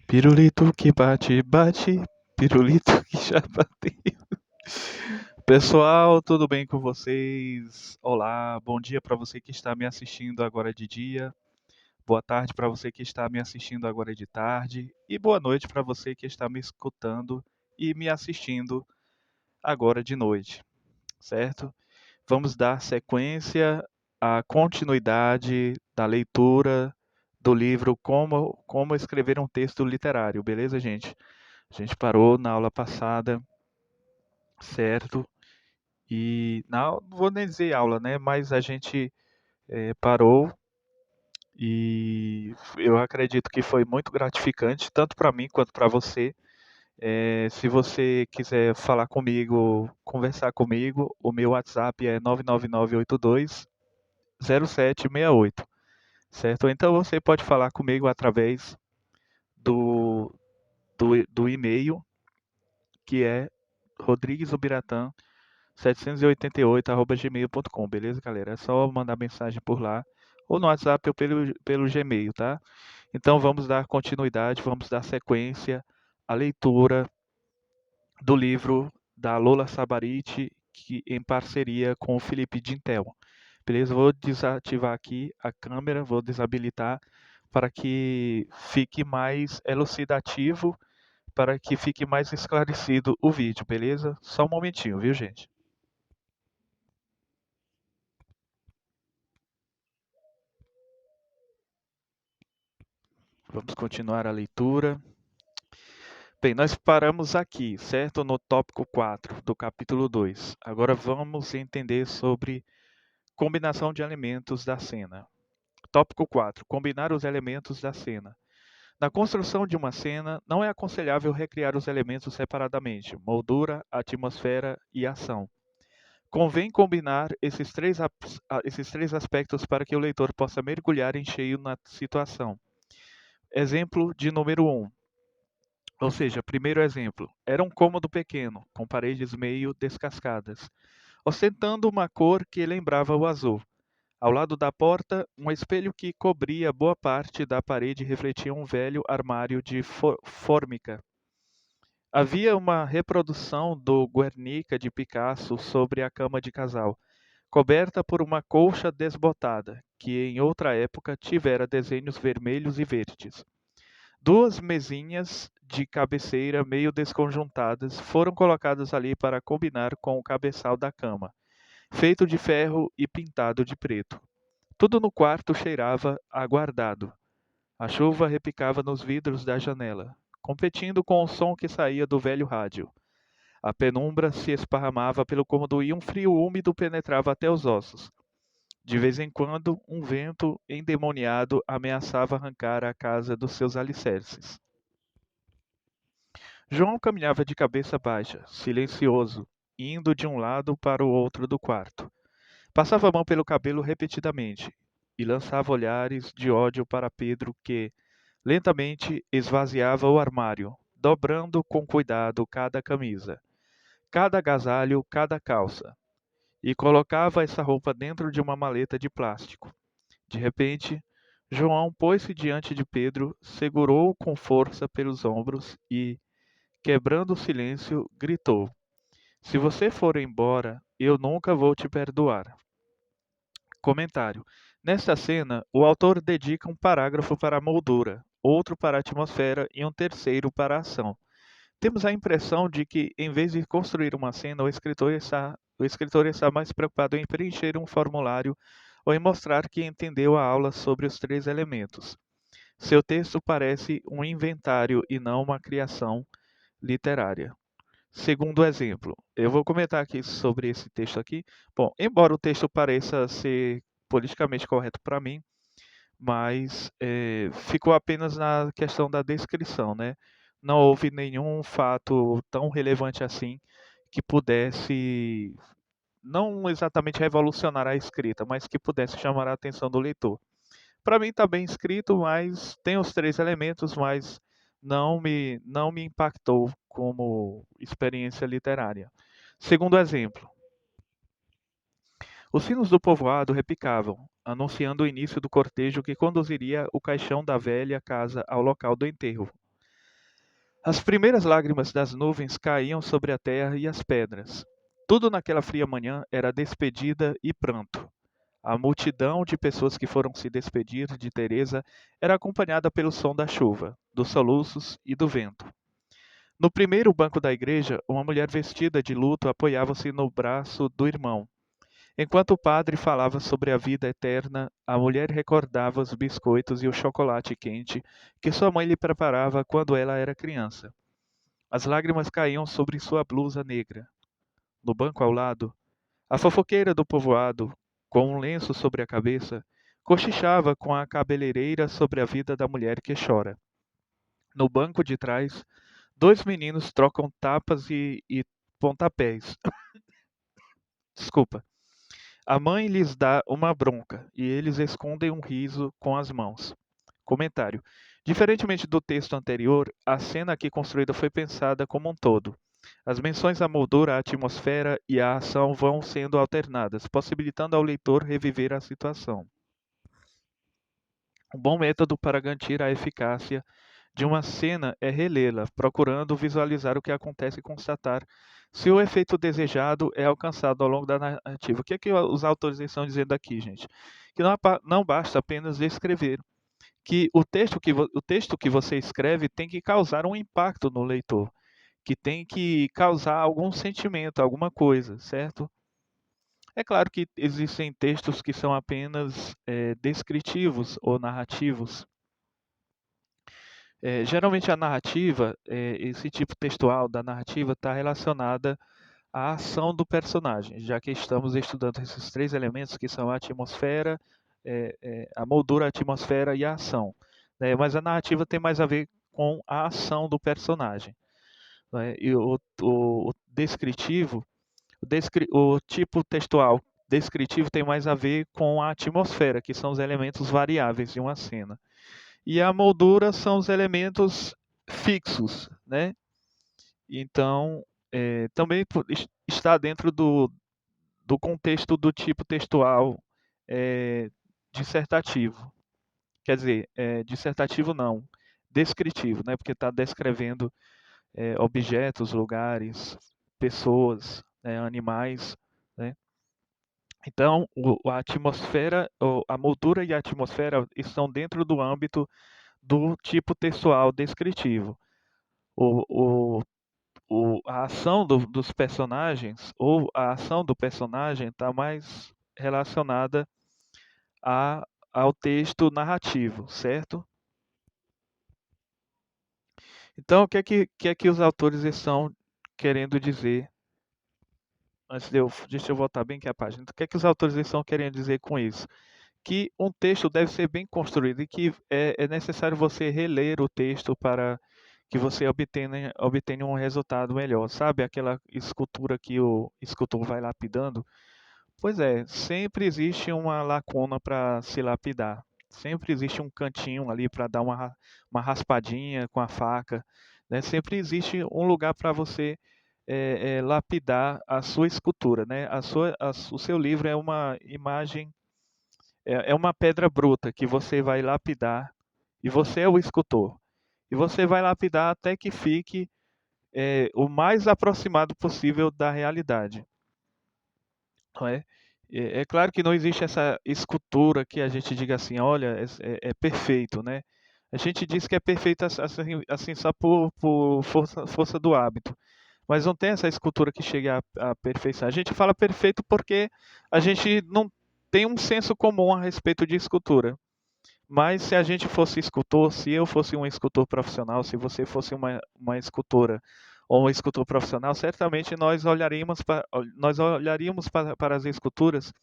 Pirulito que bate, bate, pirulito que já bateu. Pessoal, tudo bem com vocês? Olá, bom dia para você que está me assistindo agora de dia, boa tarde para você que está me assistindo agora de tarde e boa noite para você que está me escutando e me assistindo agora de noite, certo? Vamos dar sequência à continuidade da leitura do livro Como Escrever um Texto Literário, beleza, gente? A gente parou na aula passada, certo? E não vou nem dizer aula, né? Mas a gente parou e eu acredito que foi muito gratificante, tanto para mim quanto para você. Se você quiser falar comigo, conversar comigo, o meu WhatsApp é 999820768, certo? Ou então você pode falar comigo através do, do e-mail, que é rodriguesubiratã788@gmail.com, beleza, galera? É só mandar mensagem por lá, ou no WhatsApp ou pelo Gmail, tá? Então vamos dar continuidade, vamos dar sequência à leitura do livro da Lola Sabariti, que, em parceria com o Felipe Dintel. Beleza? Vou desativar aqui a câmera, vou desabilitar para que fique mais elucidativo, para que fique mais esclarecido o vídeo, beleza? Só um momentinho, viu, gente? Vamos continuar a leitura. Bem, nós paramos aqui, certo? No tópico 4 do capítulo 2. Agora vamos entender sobre combinação de elementos da cena. Tópico 4. Combinar os elementos da cena. Na construção de uma cena, não é aconselhável recriar os elementos separadamente: moldura, atmosfera e ação. Convém combinar esses três aspectos para que o leitor possa mergulhar em cheio na situação. Exemplo de número 1. Ou seja, primeiro exemplo. Era um cômodo pequeno, com paredes meio descascadas, ostentando uma cor que lembrava o azul. Ao lado da porta, um espelho que cobria boa parte da parede refletia um velho armário de fórmica. Havia uma reprodução do Guernica de Picasso sobre a cama de casal, coberta por uma colcha desbotada, que em outra época tivera desenhos vermelhos e verdes. Duas mesinhas de cabeceira meio desconjuntadas foram colocadas ali para combinar com o cabeçal da cama, feito de ferro e pintado de preto. Tudo no quarto cheirava aguardado. A chuva repicava nos vidros da janela, competindo com o som que saía do velho rádio. A penumbra se esparramava pelo cômodo e um frio úmido penetrava até os ossos. De vez em quando, um vento endemoniado ameaçava arrancar a casa dos seus alicerces. João caminhava de cabeça baixa, silencioso, indo de um lado para o outro do quarto. Passava a mão pelo cabelo repetidamente e lançava olhares de ódio para Pedro que, lentamente, esvaziava o armário, dobrando com cuidado cada camisa, cada agasalho, cada calça, e colocava essa roupa dentro de uma maleta de plástico. De repente, João pôs-se diante de Pedro, segurou-o com força pelos ombros e, quebrando o silêncio, gritou: Se você for embora, eu nunca vou te perdoar. Comentário: Nesta cena, o autor dedica um parágrafo para a moldura, outro para a atmosfera e um terceiro para a ação. Temos a impressão de que, em vez de construir uma cena, o escritor está mais preocupado em preencher um formulário ou em mostrar que entendeu a aula sobre os três elementos. Seu texto parece um inventário e não uma criação literária. Segundo exemplo, eu vou comentar aqui sobre esse texto aqui. Bom, embora o texto pareça ser politicamente correto para mim, mas ficou apenas na questão da descrição, né? Não houve nenhum fato tão relevante assim que pudesse, não exatamente revolucionar a escrita, mas que pudesse chamar a atenção do leitor. Para mim está bem escrito, mas tem os três elementos, mas não me impactou como experiência literária. Segundo exemplo, os sinos do povoado repicavam, anunciando o início do cortejo que conduziria o caixão da velha casa ao local do enterro. As primeiras lágrimas das nuvens caíam sobre a terra e as pedras. Tudo naquela fria manhã era despedida e pranto. A multidão de pessoas que foram se despedir de Teresa era acompanhada pelo som da chuva, dos soluços e do vento. No primeiro banco da igreja, uma mulher vestida de luto apoiava-se no braço do irmão. Enquanto o padre falava sobre a vida eterna, a mulher recordava os biscoitos e o chocolate quente que sua mãe lhe preparava quando ela era criança. As lágrimas caíam sobre sua blusa negra. No banco ao lado, a fofoqueira do povoado, com um lenço sobre a cabeça, cochichava com a cabeleireira sobre a vida da mulher que chora. No banco de trás, dois meninos trocam tapas e pontapés. Desculpa. A mãe lhes dá uma bronca e eles escondem um riso com as mãos. Comentário. Diferentemente do texto anterior, a cena aqui construída foi pensada como um todo. As menções à moldura, à atmosfera e à ação vão sendo alternadas, possibilitando ao leitor reviver a situação. Um bom método para garantir a eficácia de uma cena é relê-la, procurando visualizar o que acontece e constatar se o efeito desejado é alcançado ao longo da narrativa. O que é que os autores estão dizendo aqui, gente? Que não basta apenas descrever, que o texto que você escreve tem que causar um impacto no leitor, que tem que causar algum sentimento, alguma coisa, certo? É claro que existem textos que são apenas descritivos ou narrativos. Geralmente a narrativa, esse tipo textual da narrativa está relacionada à ação do personagem, já que estamos estudando esses três elementos que são a atmosfera, a moldura, a atmosfera e a ação, né? Mas a narrativa tem mais a ver com a ação do personagem, né? E o descritivo, o tipo textual descritivo tem mais a ver com a atmosfera, que são os elementos variáveis de uma cena. E a moldura são os elementos fixos, né? Então, também está dentro do contexto do tipo textual dissertativo. Quer dizer, dissertativo não, descritivo, né? Porque está descrevendo objetos, lugares, pessoas, né? Animais, né? Então, a atmosfera, a moldura e a atmosfera estão dentro do âmbito do tipo textual descritivo. O, a ação dos personagens, ou a ação do personagem, está mais relacionada a, ao texto narrativo, certo? Então, o que é que os autores estão querendo dizer? Deixa eu voltar bem aqui a página. O que é que os autores estão querendo dizer com isso? Que um texto deve ser bem construído e que é necessário você reler o texto para que você obtenha um resultado melhor. Sabe aquela escultura que o escultor vai lapidando? Pois é, sempre existe uma lacuna para se lapidar. Sempre existe um cantinho ali para dar uma raspadinha com a faca, né? Sempre existe um lugar para você lapidar a sua escultura, né? O seu livro é uma imagem, é uma pedra bruta que você vai lapidar e você é o escultor. E você vai lapidar até que fique o mais aproximado possível da realidade, não é? É claro que não existe essa escultura que a gente diga assim, olha, é perfeito, né? A gente diz que é perfeito assim só por força do hábito. Mas não tem essa escultura que chegue à perfeição. A gente fala perfeito porque a gente não tem um senso comum a respeito de escultura. Mas se a gente fosse escultor, se eu fosse um escultor profissional, se você fosse uma escultora ou um escultor profissional, certamente nós olharíamos para as esculturas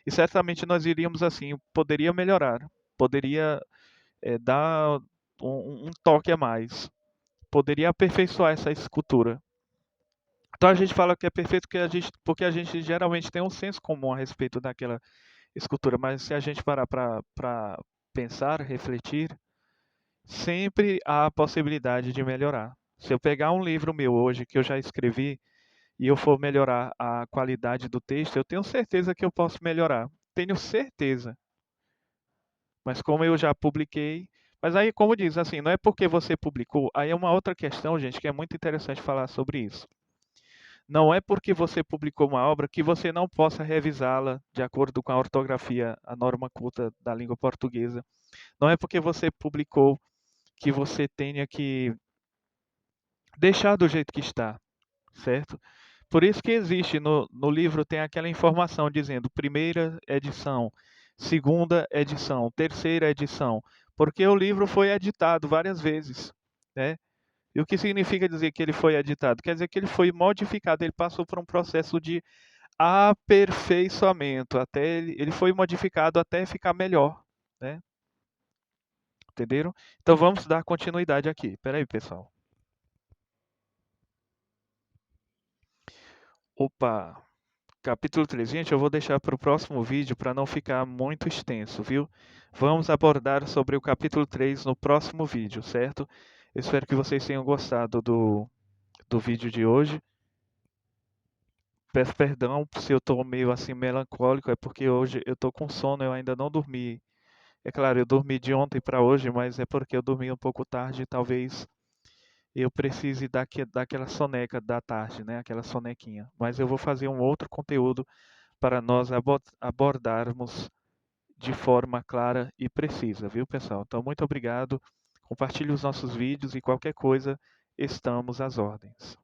e certamente nós iríamos assim, poderia melhorar, poderia dar um toque a mais, poderia aperfeiçoar essa escultura. Então a gente fala que é perfeito porque a gente geralmente tem um senso comum a respeito daquela escultura, mas se a gente parar para pensar, refletir, sempre há a possibilidade de melhorar. Se eu pegar um livro meu hoje que eu já escrevi e eu for melhorar a qualidade do texto, eu tenho certeza que eu posso melhorar. Tenho certeza. Mas como eu já publiquei, Mas aí, como diz, assim, não é porque você publicou. Aí é uma outra questão, gente, que é muito interessante falar sobre isso. Não é porque você publicou uma obra que você não possa revisá-la de acordo com a ortografia, a norma culta da língua portuguesa. Não é porque você publicou que você tenha que deixar do jeito que está, certo? Por isso que existe no livro tem aquela informação dizendo primeira edição, segunda edição, terceira edição, porque o livro foi editado várias vezes, né? E o que significa dizer que ele foi editado? Quer dizer que ele foi modificado, ele passou por um processo de aperfeiçoamento, até ele foi modificado até ficar melhor, né? Entenderam? Então vamos dar continuidade aqui. Espera aí, pessoal. Opa, capítulo 3. Gente, eu vou deixar para o próximo vídeo para não ficar muito extenso, viu? Vamos abordar sobre o capítulo 3 no próximo vídeo, certo? Eu espero que vocês tenham gostado do vídeo de hoje. Peço perdão se eu estou meio assim melancólico, é porque hoje eu estou com sono, eu ainda não dormi. É claro, eu dormi de ontem para hoje, mas é porque eu dormi um pouco tarde e talvez eu precise daquela soneca da tarde, né? Aquela sonequinha. Mas eu vou fazer um outro conteúdo para nós abordarmos de forma clara e precisa, viu, pessoal? Então, muito obrigado. Compartilhe os nossos vídeos e qualquer coisa, estamos às ordens.